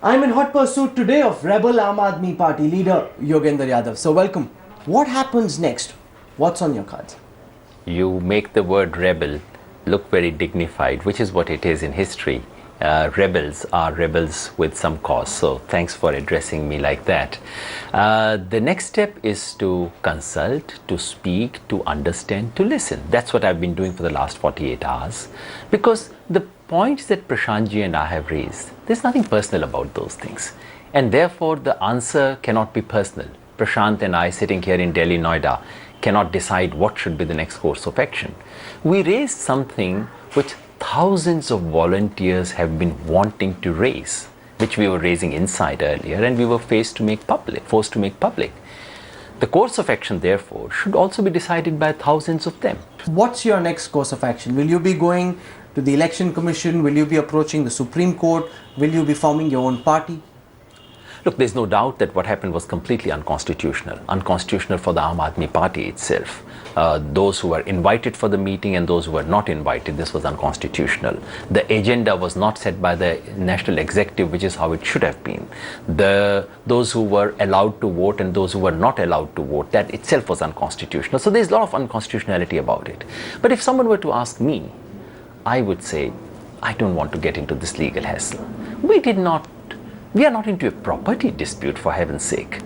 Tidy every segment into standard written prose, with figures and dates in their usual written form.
I'm in hot pursuit today of rebel Aam Aadmi Party leader Yogendra Yadav. So welcome. What happens next? What's on your cards? You make the word rebel look very dignified, which is what it is in history. Rebels are rebels with some cause. So thanks for addressing me like that. The next step is to consult, to speak, to understand, to listen. That's what I've been doing for the last 48 hours. Because the points that Prashant ji and I have raised, there's nothing personal about those things. And therefore the answer cannot be personal. Prashant and I sitting here in Delhi, Noida, cannot decide what should be the next course of action. We raised something which thousands of volunteers have been wanting to raise, which we were raising inside earlier, and we were forced to make public. The course of action, therefore, should also be decided by thousands of them. What's your next course of action? Will you be going to the Election Commission? Will you be approaching the Supreme Court? Will you be forming your own party? Look, there's no doubt that what happened was completely unconstitutional. Unconstitutional for the Aam Aadmi Party itself. Those who were invited for the meeting and those who were not invited, this was unconstitutional. The agenda was not set by the National Executive, which is how it should have been. Those who were allowed to vote and those who were not allowed to vote, that itself was unconstitutional. So there's a lot of unconstitutionality about it. But if someone were to ask me, I would say, I don't want to get into this legal hassle. We are not into a property dispute, for heaven's sake.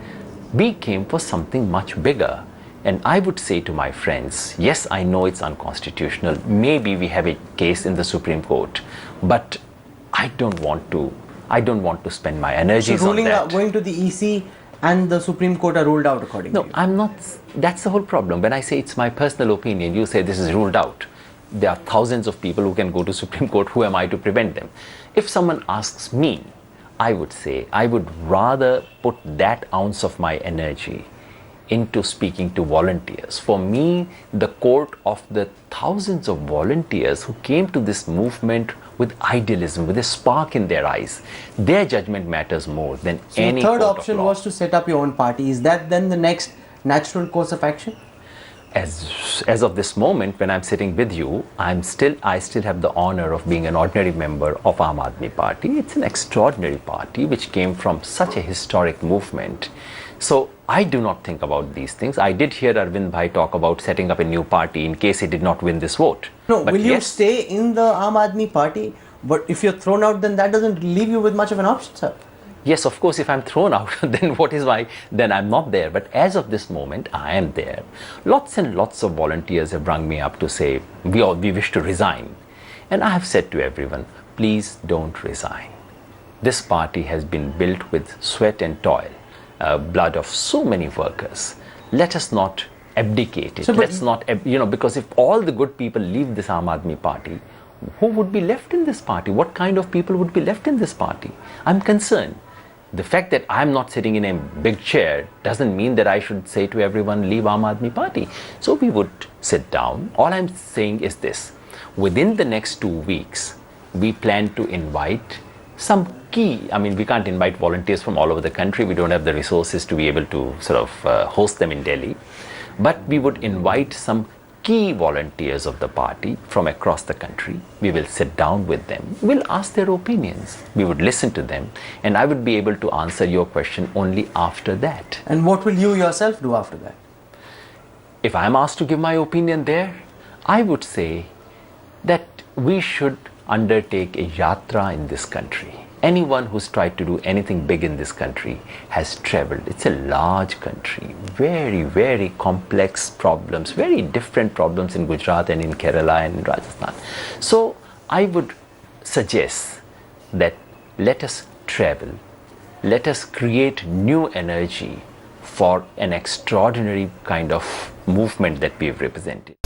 We came for something much bigger. And I would say to my friends, yes, I know it's unconstitutional. Maybe we have a case in the Supreme Court, but I don't want to spend my energies on that. Going to the EC and the Supreme Court are ruled out according to you. No, I'm not. That's the whole problem. When I say it's my personal opinion, you say this is ruled out. There are thousands of people who can go to Supreme Court. Who am I to prevent them? If someone asks me, I would say I would rather put that ounce of my energy into speaking to volunteers. For me, the court of the thousands of volunteers who came to this movement with idealism, with a spark in their eyes, their judgment matters more than any court of law. The third option was to set up your own party. Is that then the next natural course of action? As of this moment, when I'm sitting with you, I still have the honor of being an ordinary member of Aam Aadmi Party. It's an extraordinary party which came from such a historic movement. So I do not think about these things. I did hear Arvind Bhai talk about setting up a new party in case he did not win this vote. No, but will you stay in the Aam Aadmi Party? But if you're thrown out, then that doesn't leave you with much of an option, sir. Yes, of course, if I'm thrown out, then I'm not there. But as of this moment, I am there. Lots and lots of volunteers have rung me up to say, we wish to resign. And I have said to everyone, please don't resign. This party has been built with sweat and toil, blood of so many workers. Let us not abdicate it. Let's not, because if all the good people leave this Aam Aadmi Party, who would be left in this party? What kind of people would be left in this party? I'm concerned. The fact that I'm not sitting in a big chair doesn't mean that I should say to everyone, leave Aam Aadmi Party. So we would sit down. All I'm saying is this. Within the next 2 weeks, we plan to invite some key, we can't invite volunteers from all over the country. We don't have the resources to be able to host them in Delhi. But we would invite some key volunteers of the party from across the country. We will sit down with them. We'll ask their opinions. We would listen to them. And I would be able to answer your question only after that. And what will you yourself do after that? If I'm asked to give my opinion there, I would say that we should undertake a yatra in this country. Anyone who's tried to do anything big in this country has traveled. It's a large country, very, very complex problems, very different problems in Gujarat and in Kerala and in Rajasthan. So I would suggest that let us travel, let us create new energy for an extraordinary kind of movement that we've represented.